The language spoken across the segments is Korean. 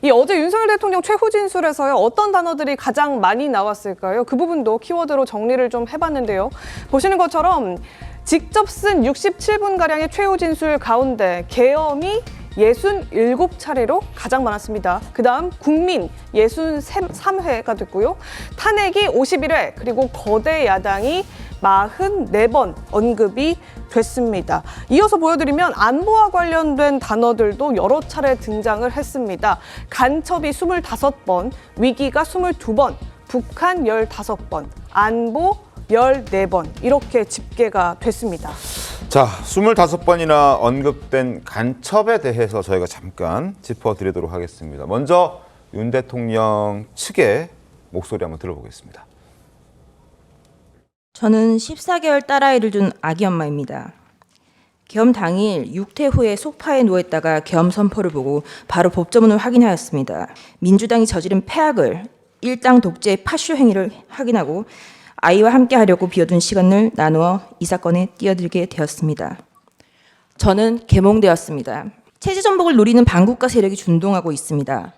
이 어제 윤석열 대통령 최후 진술에서요. 어떤 단어들이 가장 많이 나왔을까요? 그 부분도 키워드로 정리를 좀 해봤는데요. 보시는 것처럼 직접 쓴 67분가량의 최후 진술 가운데 계엄이 67차례로 가장 많았습니다. 그다음 국민 63회가 됐고요. 탄핵이 51회, 그리고 거대 야당이 44번 언급이 됐습니다. 이어서 보여드리면 안보와 관련된 단어들도 여러 차례 등장을 했습니다. 간첩이 25번, 위기가 22번, 북한 15번, 안보 14번 이렇게 집계가 됐습니다. 자, 25번이나 언급된 간첩에 대해서 저희가 잠깐 짚어드리도록 하겠습니다. 먼저 윤 대통령 측의 목소리 한번 들어보겠습니다. 저는 14개월 딸아이를 둔 아기 엄마입니다. 계엄 당일 6태 후에 소파에 누워있다가 계엄 선포를 보고 바로 법조문을 확인하였습니다. 민주당이 저지른 폐악을 일당 독재 파쇼 행위를 확인하고 아이와 함께 하려고 비워둔 시간을 나누어 이 사건에 뛰어들게 되었습니다. 저는 계몽되었습니다. 체제 전복을 노리는 반국가 세력이 준동하고 있습니다.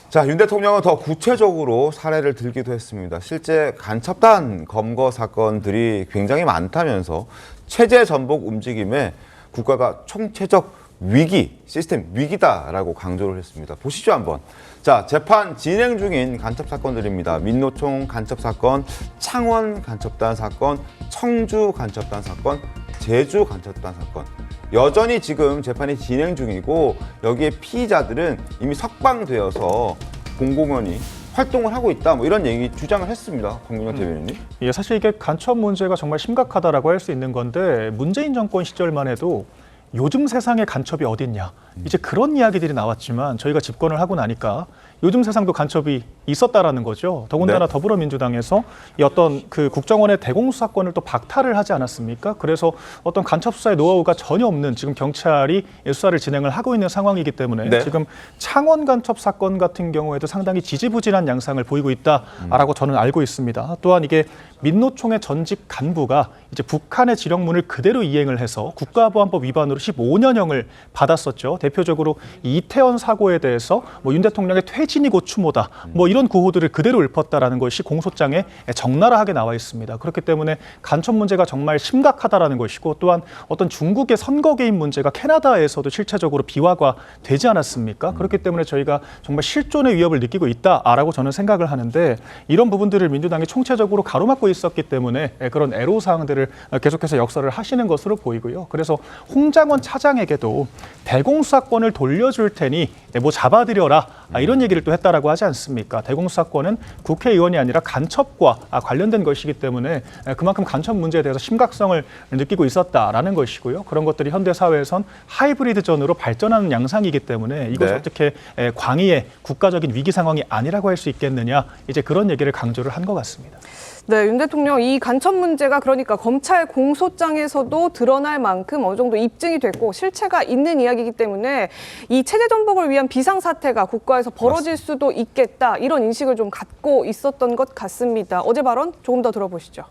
자, 윤 대통령은 더 구체적으로 사례를 들기도 했습니다. 실제 간첩단 검거 사건들이 굉장히 많다면서 체제 전복 움직임에 국가가 총체적 위기, 시스템 위기다라고 강조를 했습니다. 보시죠 한번. 자, 재판 진행 중인 간첩 사건들입니다. 민노총 간첩 사건, 창원 간첩단 사건, 청주 간첩단 사건, 제주 간첩단 사건. 여전히 지금 재판이 진행 중이고 여기에 피의자들은 이미 석방되어서 공공연히 활동을 하고 있다, 뭐 이런 얘기 주장을 했습니다. 권민경 대변인님. 예, 사실 이게 간첩 문제가 정말 심각하다라고 할 수 있는 건데 문재인 정권 시절만 해도 요즘 세상에 간첩이 어딨냐, 이제 그런 이야기들이 나왔지만 저희가 집권을 하고 나니까 요즘 세상도 간첩이 있었다라는 거죠. 더군다나 네. 더불어민주당에서 이 어떤 그 국정원의 대공수사권을 또 박탈을 하지 않았습니까? 그래서 어떤 간첩 수사의 노하우가 전혀 없는 지금 경찰이 수사를 진행을 하고 있는 상황이기 때문에 네. 지금 창원 간첩 사건 같은 경우에도 상당히 지지부진한 양상을 보이고 있다라고 저는 알고 있습니다. 또한 이게 민노총의 전직 간부가 이제 북한의 지령문을 그대로 이행을 해서 국가보안법 위반으로 15년형을 받았었죠. 대표적으로 이태원 사고에 대해서 뭐 윤 대통령의 퇴진이 곧 추모다, 뭐 이런 구호들을 그대로 읊었다라는 것이 공소장에 적나라하게 나와 있습니다. 그렇기 때문에 간첩 문제가 정말 심각하다라는 것이고, 또한 어떤 중국의 선거 개입 문제가 캐나다에서도 실체적으로 비화가 되지 않았습니까? 그렇기 때문에 저희가 정말 실존의 위협을 느끼고 있다라고 저는 생각을 하는데, 이런 부분들을 민주당이 총체적으로 가로막고 있었기 때문에 그런 애로사항들을 계속해서 역설을 하시는 것으로 보이고요. 그래서 홍장원 차장에게도 대공수사권을 돌려줄 테니 뭐 잡아들여라, 이런 얘기를 또 했다라고 하지 않습니까? 대공수사권은 국회의원이 아니라 간첩과 관련된 것이기 때문에 그만큼 간첩 문제에 대해서 심각성을 느끼고 있었다라는 것이고요. 그런 것들이 현대 사회에선 하이브리드전으로 발전하는 양상이기 때문에 이것을 어떻게 광의의 국가적인 위기 상황이 아니라고 할 수 있겠느냐, 이제 그런 얘기를 강조를 한 것 같습니다. 네, 윤 대통령 이 간첩 문제가 그러니까 검찰 공소장에서도 드러날 만큼 어느 정도 입증이 됐고 실체가 있는 이야기이기 때문에 이 체제 전복을 위한 비상사태가 국가에서 벌어질 수도 있겠다, 이런 인식을 좀 갖고 있었던 것 같습니다. 어제 발언 조금 더 들어보시죠.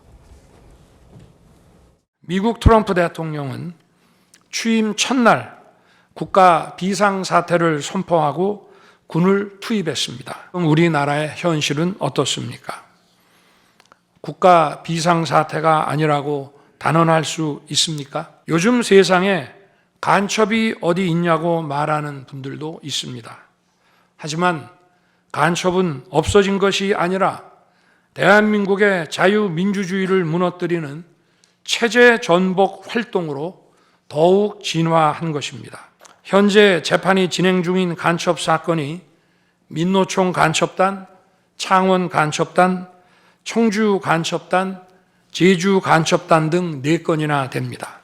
미국 트럼프 대통령은 취임 첫날 국가 비상사태를 선포하고 군을 투입했습니다. 그럼 우리나라의 현실은 어떻습니까? 국가 비상사태가 아니라고 단언할 수 있습니까? 요즘 세상에 간첩이 어디 있냐고 말하는 분들도 있습니다. 하지만 간첩은 없어진 것이 아니라 대한민국의 자유민주주의를 무너뜨리는 체제 전복 활동으로 더욱 진화한 것입니다. 현재 재판이 진행 중인 간첩 사건이 민노총 간첩단, 창원 간첩단, 청주 간첩단, 제주 간첩단 등 4건이나 됩니다.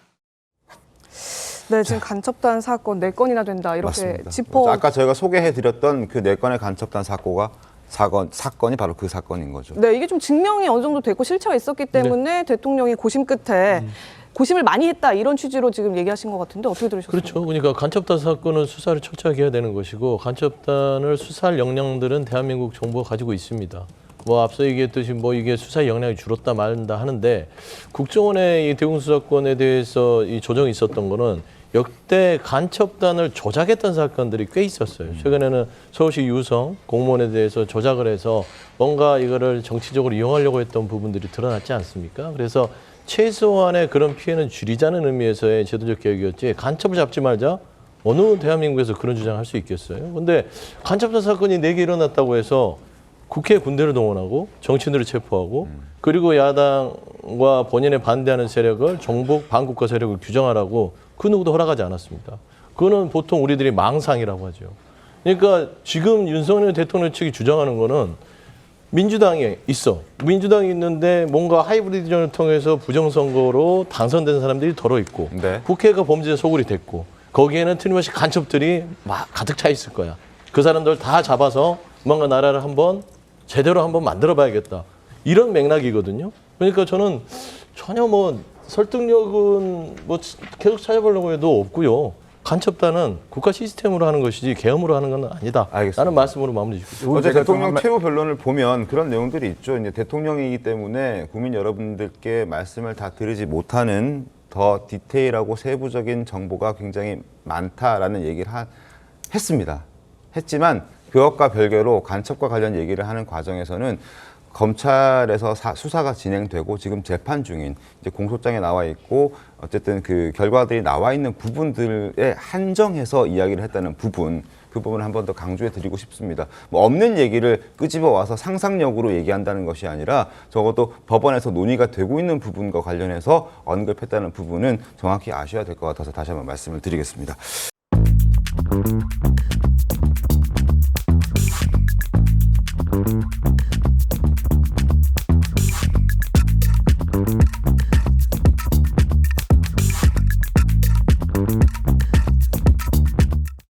네, 지금 간첩단 사건 4건이나 된다, 이렇게 맞습니다. 짚어. 아까 저희가 소개해드렸던 그 4건의 간첩단 사건이 바로 그 사건인 거죠. 네, 이게 좀 증명이 어느 정도 됐고 실체가 있었기 때문에 대통령이 고심 끝에 고심을 많이 했다, 이런 취지로 지금 얘기하신 것 같은데 어떻게 들으셨어요? 그렇죠. 그러니까 간첩단 사건은 수사를 철저하게 해야 되는 것이고, 간첩단을 수사할 역량들은 대한민국 정부가 가지고 있습니다. 뭐 앞서 얘기했듯이 뭐 이게 수사의 역량이 줄었다 말다 하는데, 국정원의 이 대공수사권에 대해서 이 조정이 있었던 거는 역대 간첩단을 조작했던 사건들이 꽤 있었어요. 최근에는 서울시 유성 공무원에 대해서 조작을 해서 뭔가 이거를 정치적으로 이용하려고 했던 부분들이 드러났지 않습니까? 그래서 최소한의 그런 피해는 줄이자는 의미에서의 제도적 개혁이었지, 간첩을 잡지 말자, 어느 대한민국에서 그런 주장을 할 수 있겠어요? 근데 간첩단 사건이 4개 일어났다고 해서 국회 군대를 동원하고 정치인들을 체포하고 그리고 야당과 본인에 반대하는 세력을 정복 반국가 세력을 규정하라고 그 누구도 허락하지 않았습니다. 그거는 보통 우리들이 망상이라고 하죠. 그러니까 지금 윤석열 대통령 측이 주장하는 거는 민주당에 있어. 민주당이 있는데 뭔가 하이브리드전을 통해서 부정선거로 당선된 사람들이 덜어 있고 네. 국회가 범죄 소굴이 됐고 거기에는 틀림없이 간첩들이 막 가득 차 있을 거야. 그 사람들 다 잡아서 뭔가 나라를 제대로 한번 만들어 봐야겠다. 이런 맥락이거든요. 그러니까 저는 전혀 뭐 설득력은 뭐 계속 찾아보려고 해도 없고요. 간첩단은 국가 시스템으로 하는 것이지 계엄으로 하는 건 아니다. 알겠습니다. 라는 말씀으로 마무리 짓겠습니다. 어제 제가 대통령 좀 최후 변론을 보면 그런 내용들이 있죠. 이제 대통령이기 때문에 국민 여러분들께 말씀을 다 드리지 못하는 더 디테일하고 세부적인 정보가 굉장히 많다라는 얘기를 했습니다. 했지만 그것과 별개로 간첩과 관련 얘기를 하는 과정에서는 검찰에서 수사가 진행되고 지금 재판 중인 이제 공소장에 나와 있고 어쨌든 그 결과들이 나와 있는 부분들에 한정해서 이야기를 했다는 부분, 그 부분을 한 번 더 강조해 드리고 싶습니다. 뭐 없는 얘기를 끄집어 와서 상상력으로 얘기한다는 것이 아니라 적어도 법원에서 논의가 되고 있는 부분과 관련해서 언급했다는 부분은 정확히 아셔야 될 것 같아서 다시 한번 말씀을 드리겠습니다.